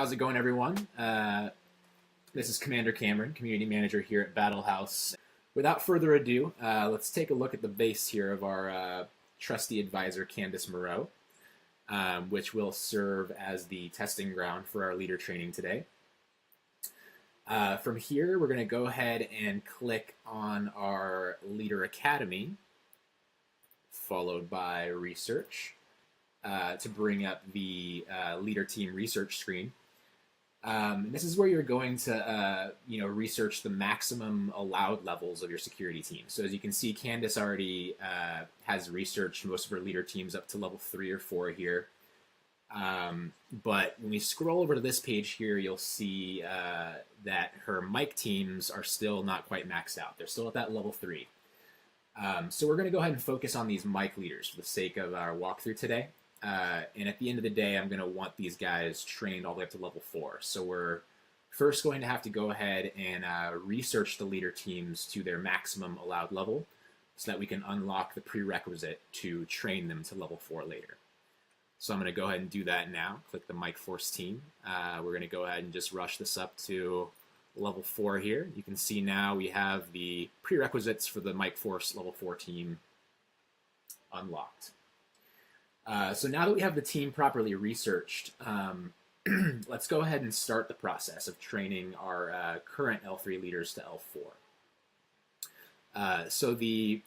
How's it going, everyone? This is Commander Cameron, Community Manager here at Battlehouse. Without further ado, let's take a look at the base here of our trusty advisor, Candace Moreau, which will serve as the testing ground for our leader training today. From here, we're going to go ahead and click on our Leader Academy, followed by Research, to bring up the Leader Team Research screen. This is where you're going to, research the maximum allowed levels of your security team. So as you can see, Candace already has researched most of her leader teams up to level 3 or 4 here. But when we scroll over to this page here, you'll see that her mic teams are still not quite maxed out. They're still at that level 3. So we're going to go ahead and focus on these mic leaders for the sake of our walkthrough today. And at the end of the day, I'm going to want these guys trained all the way up to level 4. So we're first going to have to go ahead and research the leader teams to their maximum allowed level so that we can unlock the prerequisite to train them to level 4 later. So I'm going to go ahead and do that now. Click the Mike Force team. We're going to go ahead and just rush this up to level 4 here. You can see now we have the prerequisites for the Mike Force level 4 team unlocked. So now that we have the team properly researched, let's go ahead and start the process of training our current L3 leaders to L4. So the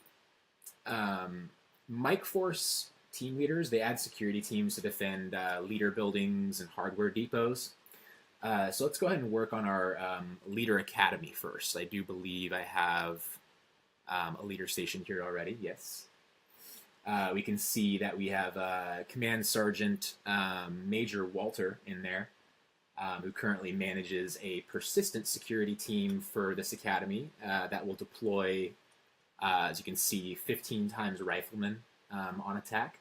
Mike Force team leaders, they add security teams to defend leader buildings and hardware depots. So let's go ahead and work on our Leader Academy first. I do believe I have a leader station here already, yes. We can see that we have Command Sergeant Major Walter in there, who currently manages a persistent security team for this academy that will deploy, as you can see, 15 times riflemen on attack.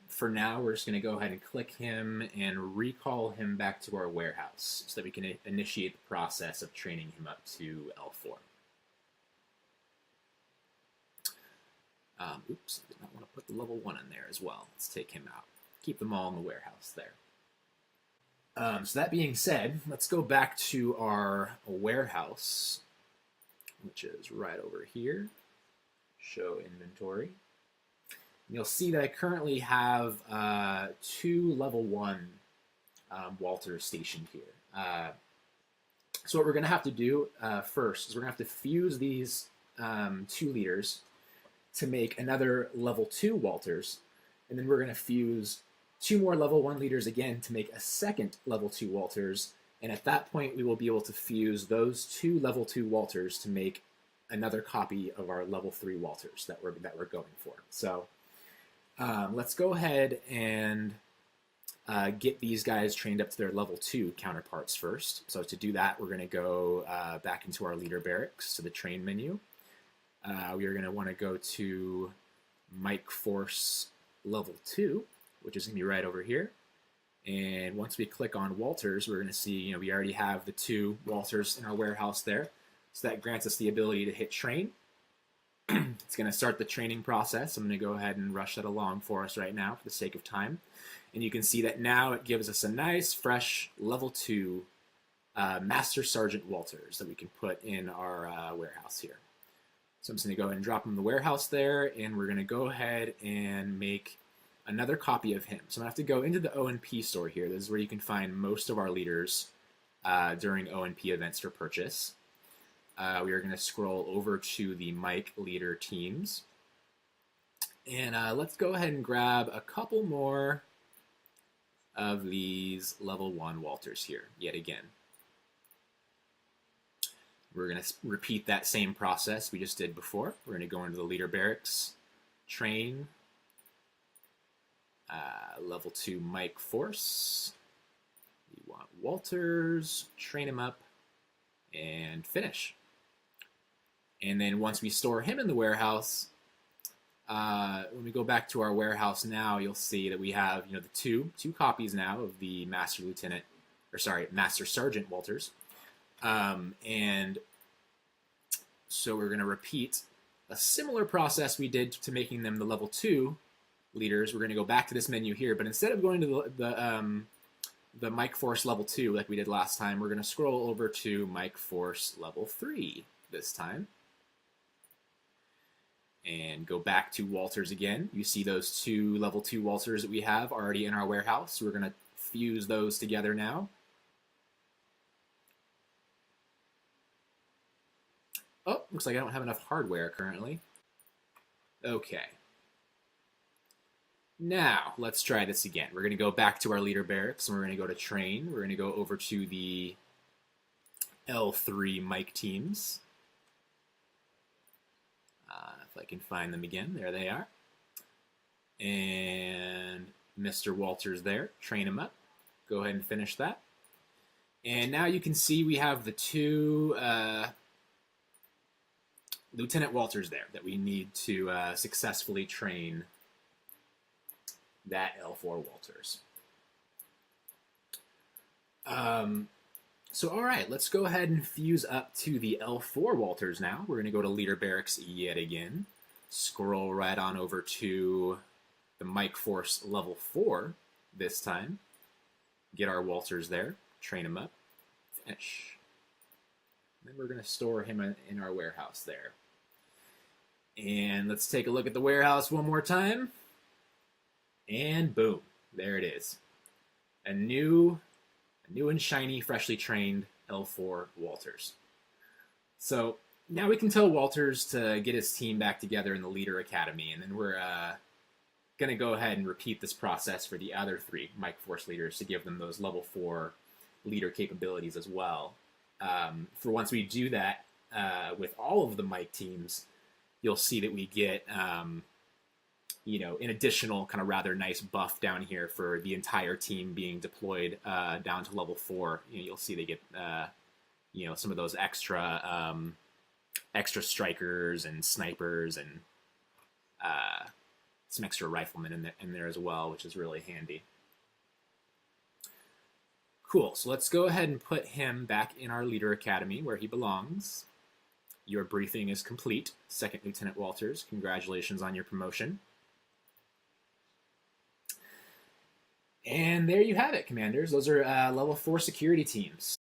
For now, we're just going to go ahead and click him and recall him back to our warehouse so that we can initiate the process of training him up to L4. Oops, I did not want to put the level 1 in there as well. Let's take him out. Keep them all in the warehouse there. So that being said, let's go back to our warehouse, which is right over here. Show inventory. You'll see that I currently have 2 level 1 Walters stationed here. So what we're going to have to do first is we're going to have to fuse these 2 leaders to make another level 2 Walters, and then we're going to fuse 2 more level 1 leaders again to make a second level 2 Walters, and at that point we will be able to fuse those 2 level 2 Walters to make another copy of our level 3 Walters that we're going for. So let's go ahead and get these guys trained up to their level 2 counterparts first. So to do that, we're going to go back into our leader barracks to the train menu. We are going to want to go to Mike Force level 2, which is going to be right over here. And once we click on Walters, we're going to see, we already have the 2 Walters in our warehouse there. So that grants us the ability to hit train. It's going to start the training process. I'm going to go ahead and rush that along for us right now for the sake of time. And you can see that now it gives us a nice, fresh level 2 Master Sergeant Walters that we can put in our warehouse here. So I'm just going to go ahead and drop him in the warehouse there, and we're going to go ahead and make another copy of him. So I'm going to have to go into the O&P store here. This is where you can find most of our leaders during O&P events for purchase. We are going to scroll over to the Mike leader teams. And let's go ahead and grab a couple more of these level 1 Walters here, yet again. We're going to repeat that same process we just did before. We're going to go into the leader barracks, train, level 2 Mike Force. We want Walters, train him up, and finish. And then once we store him in the warehouse, when we go back to our warehouse now, you'll see that we have the two copies now of the Master Sergeant Walters. And so we're going to repeat a similar process we did to making them the level 2 leaders. We're going to go back to this menu here, but instead of going to the Mike Force level 2 like we did last time, we're going to scroll over to Mike Force level 3 this time. And go back to Walters again. You see those two level 2 Walters that we have already in our warehouse. We're going to fuse those together now. Oh, looks like I don't have enough hardware currently. Okay. Now, let's try this again. We're going to go back to our leader barracks, and we're going to go to train. We're going to go over to the L3 Mike teams. If I can find them again. There they are. And Mr. Walters there. Train him up. Go ahead and finish that. And now you can see we have the two Lieutenant Walters there that we need to successfully train that L4 Walters. So, all right, let's go ahead and fuse up to the L4 Walters now. We're going to go to Leader Barracks yet again. Scroll right on over to the Mike Force level 4 this time. Get our Walters there. Train him up. Finish. And then we're going to store him in our warehouse there. And let's take a look at the warehouse one more time. And boom, there it is. A new and shiny, freshly trained L4 Walters. So now we can tell Walters to get his team back together in the Leader Academy, and then we're going to go ahead and repeat this process for the other 3 Mike Force leaders to give them those level 4 leader capabilities as well. For once we do that with all of the Mike teams, you'll see that we get an additional kind of rather nice buff down here for the entire team being deployed down to level 4. You'll see they get some of those extra strikers and snipers and some extra riflemen in there as well, which is really handy. Cool. So let's go ahead and put him back in our Leader Academy where he belongs. Your briefing is complete, 2nd Lieutenant Walters. Congratulations on your promotion. And there you have it, Commanders. Those are level 4 security teams.